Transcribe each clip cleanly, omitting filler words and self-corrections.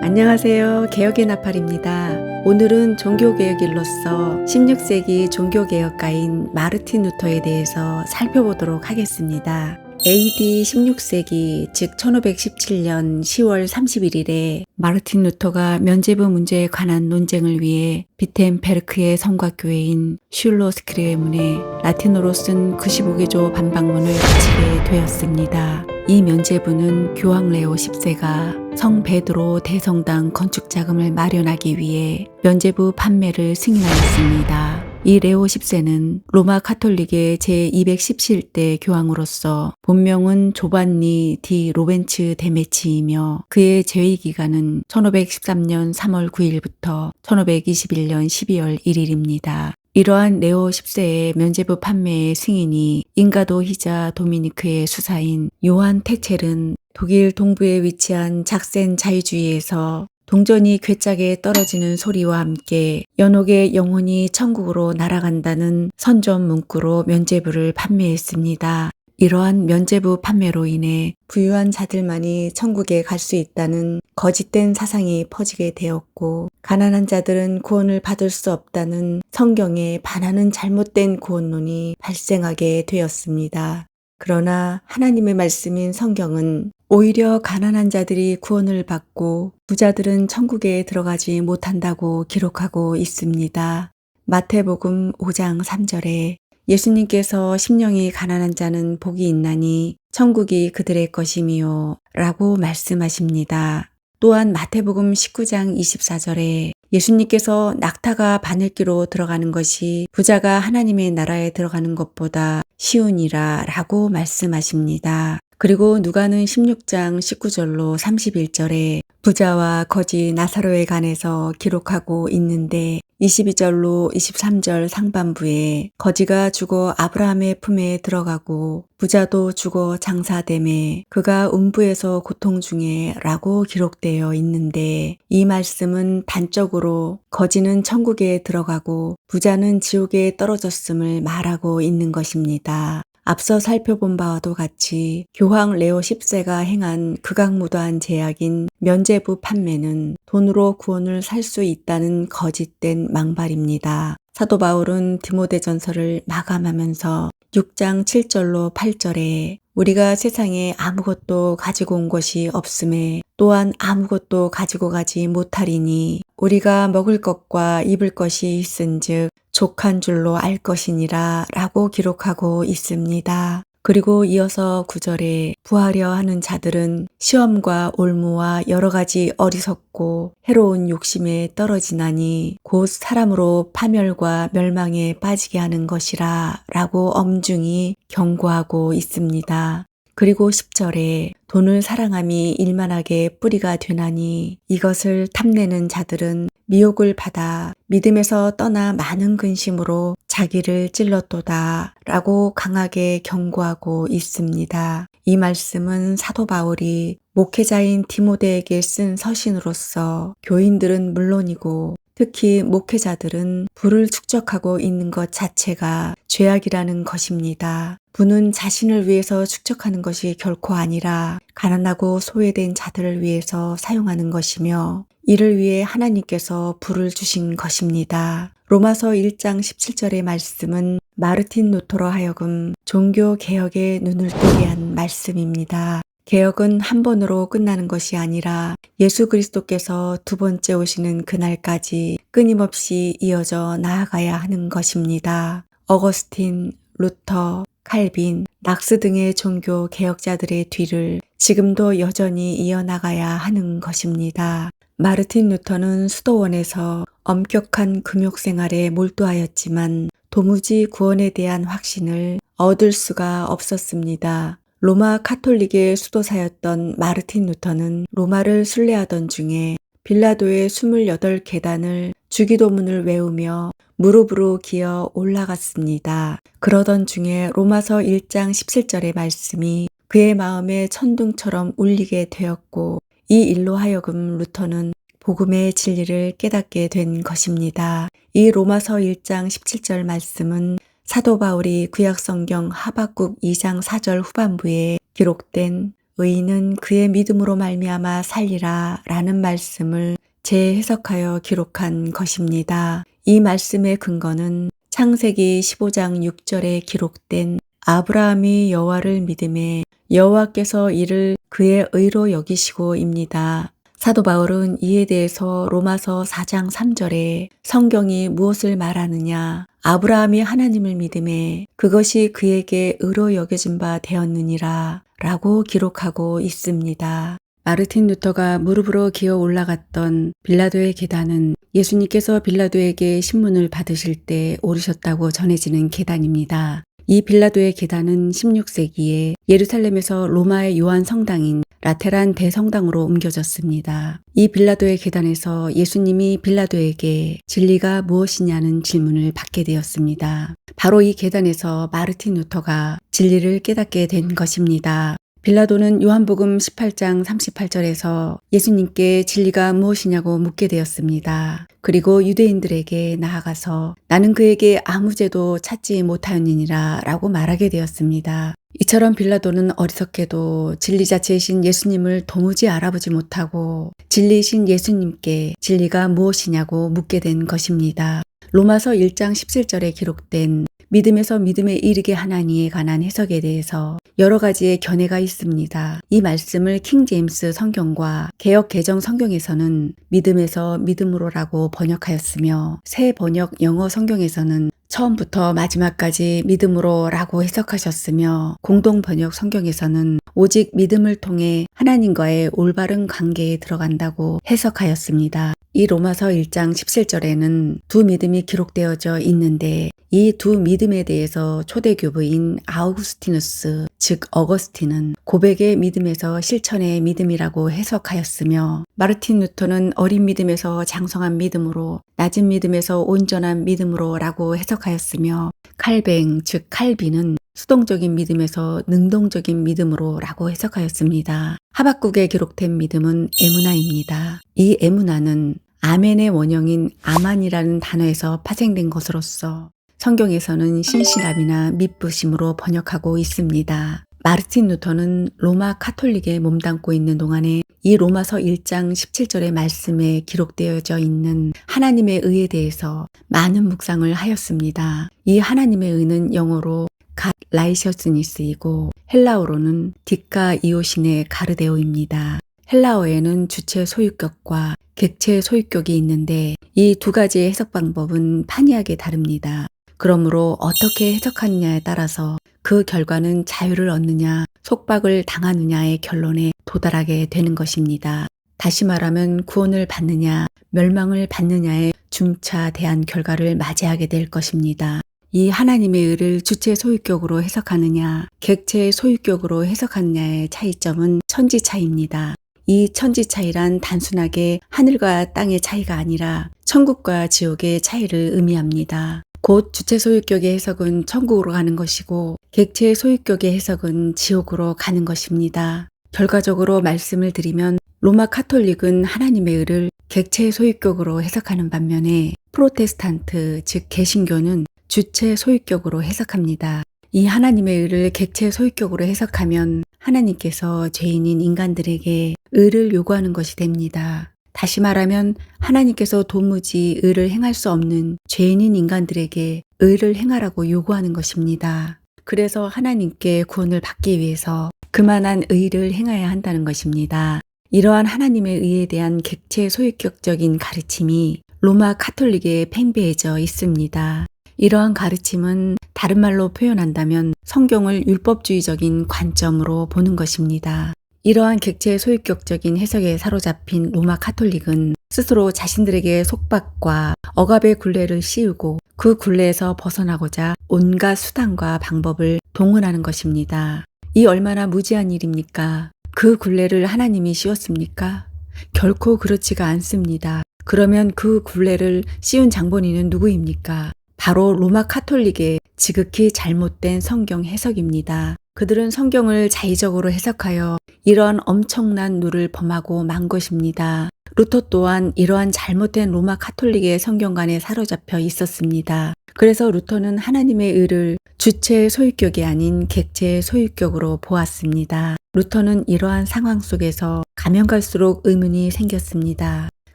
안녕하세요. 개혁의 나팔입니다. 오늘은 종교개혁일로서 16세기 종교개혁가인 마르틴 루터에 대해서 살펴보도록 하겠습니다. AD 16세기 즉 1517년 10월 31일에 마르틴 루터가 면죄부 문제에 관한 논쟁을 위해 비텐베르크의 성곽교회인 슐로스크리의 문에 라틴어로 쓴 95개조 반박문을 바치게 되었습니다. 이 면죄부는 교황 레오 10세가 성 베드로 대성당 건축 자금을 마련하기 위해 면죄부 판매를 승인하였습니다. 이 레오 10세는 로마 카톨릭의 제217대 교황으로서 본명은 조반니 디 로벤츠 데메치이며 그의 재위 기간은 1513년 3월 9일부터 1521년 12월 1일입니다. 이러한 레오 10세의 면죄부 판매의 승인이 인가도 희자 도미니크의 수사인 요한 테첼은 독일 동부에 위치한 작센 자유주의에서 동전이 괴짝에 떨어지는 소리와 함께 연옥의 영혼이 천국으로 날아간다는 선전 문구로 면죄부를 판매했습니다. 이러한 면죄부 판매로 인해 부유한 자들만이 천국에 갈 수 있다는 거짓된 사상이 퍼지게 되었고 가난한 자들은 구원을 받을 수 없다는 성경에 반하는 잘못된 구원론이 발생하게 되었습니다. 그러나 하나님의 말씀인 성경은 오히려 가난한 자들이 구원을 받고 부자들은 천국에 들어가지 못한다고 기록하고 있습니다. 마태복음 5장 3절에 예수님께서 심령이 가난한 자는 복이 있나니 천국이 그들의 것이미요 라고 말씀하십니다. 또한 마태복음 19장 24절에 예수님께서 낙타가 바늘기로 들어가는 것이 부자가 하나님의 나라에 들어가는 것보다 쉬우니라 라고 말씀하십니다. 그리고 누가는 16장 19절로 31절에 부자와 거지 나사로에 관해서 기록하고 있는데 22절로 23절 상반부에 거지가 죽어 아브라함의 품에 들어가고 부자도 죽어 장사됨에 그가 음부에서 고통 중에 라고 기록되어 있는데 이 말씀은 단적으로 거지는 천국에 들어가고 부자는 지옥에 떨어졌음을 말하고 있는 것입니다. 앞서 살펴본 바와도 같이 교황 레오 10세가 행한 극악무도한 제약인 면죄부 판매는 돈으로 구원을 살 수 있다는 거짓된 망발입니다. 사도 바울은 디모데전서를 마감하면서 6장 7절로 8절에 우리가 세상에 아무것도 가지고 온 것이 없음에 또한 아무것도 가지고 가지 못하리니 우리가 먹을 것과 입을 것이 있은즉 족한 줄로 알 것이니라 라고 기록하고 있습니다. 그리고 이어서 9절에 부하려 하는 자들은 시험과 올무와 여러 가지 어리석고 해로운 욕심에 떨어지나니 곧 사람으로 파멸과 멸망에 빠지게 하는 것이라 라고 엄중히 경고하고 있습니다. 그리고 10절에 돈을 사랑함이 일만하게 뿌리가 되나니 이것을 탐내는 자들은 미혹을 받아 믿음에서 떠나 많은 근심으로 자기를 찔렀도다 라고 강하게 경고하고 있습니다. 이 말씀은 사도 바울이 목회자인 디모데에게 쓴 서신으로서 교인들은 물론이고 특히 목회자들은 부를 축적하고 있는 것 자체가 죄악이라는 것입니다. 부는 자신을 위해서 축적하는 것이 결코 아니라 가난하고 소외된 자들을 위해서 사용하는 것이며 이를 위해 하나님께서 부를 주신 것입니다. 로마서 1장 17절의 말씀은 마르틴 루터로 하여금 종교 개혁의 눈을 뜨게 한 말씀입니다. 개혁은 한 번으로 끝나는 것이 아니라 예수 그리스도께서 두 번째 오시는 그날까지 끊임없이 이어져 나아가야 하는 것입니다. 어거스틴, 루터, 칼빈, 낙스 등의 종교 개혁자들의 뒤를 지금도 여전히 이어나가야 하는 것입니다. 마르틴 루터는 수도원에서 엄격한 금욕 생활에 몰두하였지만 도무지 구원에 대한 확신을 얻을 수가 없었습니다. 로마 카톨릭의 수도사였던 마르틴 루터는 로마를 순례하던 중에 빌라도의 28계단을 주기도문을 외우며 무릎으로 기어 올라갔습니다. 그러던 중에 로마서 1장 17절의 말씀이 그의 마음에 천둥처럼 울리게 되었고 이 일로 하여금 루터는 복음의 진리를 깨닫게 된 것입니다. 이 로마서 1장 17절 말씀은 사도 바울이 구약성경 하박국 2장 4절 후반부에 기록된 의인은 그의 믿음으로 말미암아 살리라 라는 말씀을 재해석하여 기록한 것입니다. 이 말씀의 근거는 창세기 15장 6절에 기록된 아브라함이 여호와를 믿음에 여호와께서 이를 그의 의로 여기시고입니다. 사도 바울은 이에 대해서 로마서 4장 3절에 성경이 무엇을 말하느냐? 아브라함이 하나님을 믿음에 그것이 그에게 의로 여겨진 바 되었느니라 라고 기록하고 있습니다. 마르틴 루터가 무릎으로 기어 올라갔던 빌라도의 계단은 예수님께서 빌라도에게 신문을 받으실 때 오르셨다고 전해지는 계단입니다. 이 빌라도의 계단은 16세기에 예루살렘에서 로마의 요한 성당인 라테란 대성당으로 옮겨졌습니다. 이 빌라도의 계단에서 예수님이 빌라도에게 진리가 무엇이냐는 질문을 받게 되었습니다. 바로 이 계단에서 마르틴 루터가 진리를 깨닫게 된 것입니다. 빌라도는 요한복음 18장 38절에서 예수님께 진리가 무엇이냐고 묻게 되었습니다. 그리고 유대인들에게 나아가서 나는 그에게 아무 죄도 찾지 못하였느니라 라고 말하게 되었습니다. 이처럼 빌라도는 어리석게도 진리 자체이신 예수님을 도무지 알아보지 못하고 진리이신 예수님께 진리가 무엇이냐고 묻게 된 것입니다. 로마서 1장 17절에 기록된 믿음에서 믿음에 이르게 하나니에 관한 해석에 대해서 여러 가지의 견해가 있습니다. 이 말씀을 킹 제임스 성경과 개역 개정 성경에서는 믿음에서 믿음으로라고 번역하였으며 새 번역 영어 성경에서는 처음부터 마지막까지 믿음으로라고 해석하셨으며 공동 번역 성경에서는 오직 믿음을 통해 하나님과의 올바른 관계에 들어간다고 해석하였습니다. 이 로마서 1장 17절에는 두 믿음이 기록되어져 있는데 이 두 믿음에 대해서 초대교부인 아우구스티누스 즉 어거스틴은 고백의 믿음에서 실천의 믿음이라고 해석하였으며 마르틴 루터는 어린 믿음에서 장성한 믿음으로 낮은 믿음에서 온전한 믿음으로 라고 해석하였으며 칼뱅 즉 칼빈은 수동적인 믿음에서 능동적인 믿음으로 라고 해석하였습니다. 하박국에 기록된 믿음은 에무나입니다. 이 에무나는 아멘의 원형인 아만이라는 단어에서 파생된 것으로서 성경에서는 신실함이나 믿부심으로 번역하고 있습니다. 마르틴 루터는 로마 카톨릭에 몸담고 있는 동안에 이 로마서 1장 17절의 말씀에 기록되어져 있는 하나님의 의에 대해서 많은 묵상을 하였습니다. 이 하나님의 의는 영어로 갓 라이셔스니스이고 헬라어로는 디카 이오신의 가르데오입니다. 헬라어에는 주체 소유격과 객체 소유격이 있는데 이 두 가지의 해석 방법은 판이하게 다릅니다. 그러므로 어떻게 해석하느냐에 따라서 그 결과는 자유를 얻느냐, 속박을 당하느냐의 결론에 도달하게 되는 것입니다. 다시 말하면 구원을 받느냐, 멸망을 받느냐의 중차대한 결과를 맞이하게 될 것입니다. 이 하나님의 의를 주체 소유격으로 해석하느냐, 객체 소유격으로 해석하느냐의 차이점은 천지 차이입니다. 이 천지 차이란 단순하게 하늘과 땅의 차이가 아니라 천국과 지옥의 차이를 의미합니다. 곧 주체 소유격의 해석은 천국으로 가는 것이고 객체 소유격의 해석은 지옥으로 가는 것입니다. 결과적으로 말씀을 드리면 로마 카톨릭은 하나님의 의를 객체 소유격으로 해석하는 반면에 프로테스탄트 즉 개신교는 주체 소유격으로 해석합니다. 이 하나님의 의를 객체 소유격으로 해석하면 하나님께서 죄인인 인간들에게 의를 요구하는 것이 됩니다. 다시 말하면 하나님께서 도무지 의를 행할 수 없는 죄인인 인간들에게 의를 행하라고 요구하는 것입니다. 그래서 하나님께 구원을 받기 위해서 그만한 의를 행해야 한다는 것입니다. 이러한 하나님의 의에 대한 객체 소유격적인 가르침이 로마 카톨릭에 팽배해져 있습니다. 이러한 가르침은 다른 말로 표현한다면 성경을 율법주의적인 관점으로 보는 것입니다. 이러한 객체 소유격적인 해석에 사로잡힌 로마 카톨릭은 스스로 자신들에게 속박과 억압의 굴레를 씌우고 그 굴레에서 벗어나고자 온갖 수단과 방법을 동원하는 것입니다. 이 얼마나 무지한 일입니까? 그 굴레를 하나님이 씌웠습니까? 결코 그렇지가 않습니다. 그러면 그 굴레를 씌운 장본인은 누구입니까? 바로 로마 카톨릭의 지극히 잘못된 성경 해석입니다. 그들은 성경을 자의적으로 해석하여 이러한 엄청난 누를 범하고 만 것입니다. 루터 또한 이러한 잘못된 로마 카톨릭의 성경관에 사로잡혀 있었습니다. 그래서 루터는 하나님의 의를 주체 소유격이 아닌 객체 소유격으로 보았습니다. 루터는 이러한 상황 속에서 가면 갈수록 의문이 생겼습니다.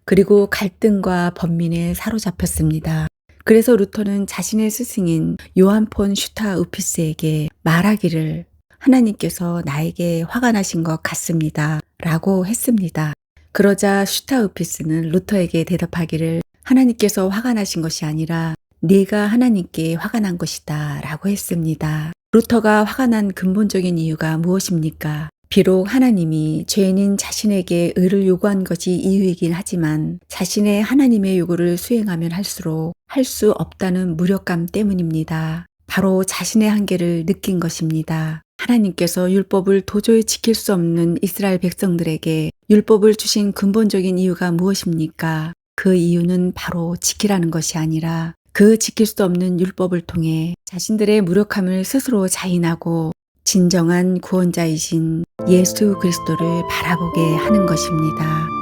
그리고 갈등과 번민에 사로잡혔습니다. 그래서 루터는 자신의 스승인 요한 폰 슈타우피스에게 말하기를 하나님께서 나에게 화가 나신 것 같습니다. 라고 했습니다. 그러자 슈타우피스는 루터에게 대답하기를 하나님께서 화가 나신 것이 아니라 네가 하나님께 화가 난 것이다 라고 했습니다. 루터가 화가 난 근본적인 이유가 무엇입니까? 비록 하나님이 죄인인 자신에게 의를 요구한 것이 이유이긴 하지만 자신의 하나님의 요구를 수행하면 할수록 할 수 없다는 무력감 때문입니다. 바로 자신의 한계를 느낀 것입니다. 하나님께서 율법을 도저히 지킬 수 없는 이스라엘 백성들에게 율법을 주신 근본적인 이유가 무엇입니까? 그 이유는 바로 지키라는 것이 아니라 그 지킬 수 없는 율법을 통해 자신들의 무력함을 스스로 자인하고 진정한 구원자이신 예수 그리스도를 바라보게 하는 것입니다.